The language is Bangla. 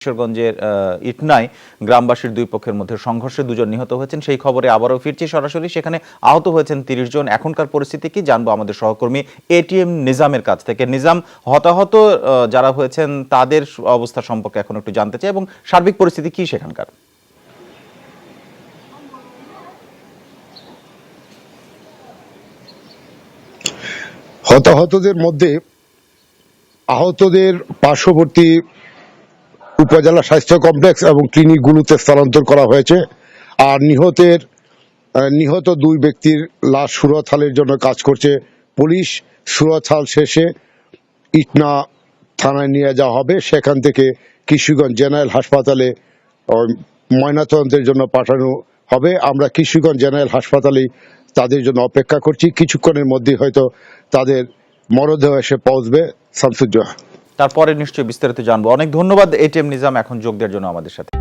কিশোরগঞ্জের ইটনায় গ্রামবাসীর দুই পক্ষের মধ্যে সংঘর্ষে দুজন নিহত হয়েছেন। সেই খবরে আবারও ফিরছি সরাসরি। সেখানে আহত হয়েছেন ৩০ জন। এখনকার পরিস্থিতি কি জানবো আমাদের সহকর্মী এটিএম নিজামের কাছ থেকে। নিজাম, হতাহত যারা হয়েছেন তাদের অবস্থা সম্পর্কে এখন একটু জানতে চাই এবং সার্বিক পরিস্থিতি কি সেখানকার? হতাহতদের মধ্যে আহতদের পার্শ্ববর্তী উপজেলা স্বাস্থ্য কমপ্লেক্স এবং ক্লিনিকগুলোতে স্থানান্তর করা হয়েছে। আর নিহত দুই ব্যক্তির লাশ সুরতহালের জন্য কাজ করছে পুলিশ। সুরতহাল শেষে ইটনা থানায় নিয়ে যাওয়া হবে, সেখান থেকে কিশোরগঞ্জ জেনারেল হাসপাতালে ময়নাতদন্তের জন্য পাঠানো হবে। আমরা কিশোরগঞ্জ জেনারেল হাসপাতালেই তাদের জন্য অপেক্ষা করছি। কিছুক্ষণের মধ্যে হয়তো তাদের মরদেহ এসে পৌঁছবে। শামসুজ্জোহা, তারপরে নিশ্চয়ই বিস্তারিত জানবো। অনেক ধন্যবাদ এটিএম নিজাম এখন যোগ দেওয়ার জন্য আমাদের সাথে।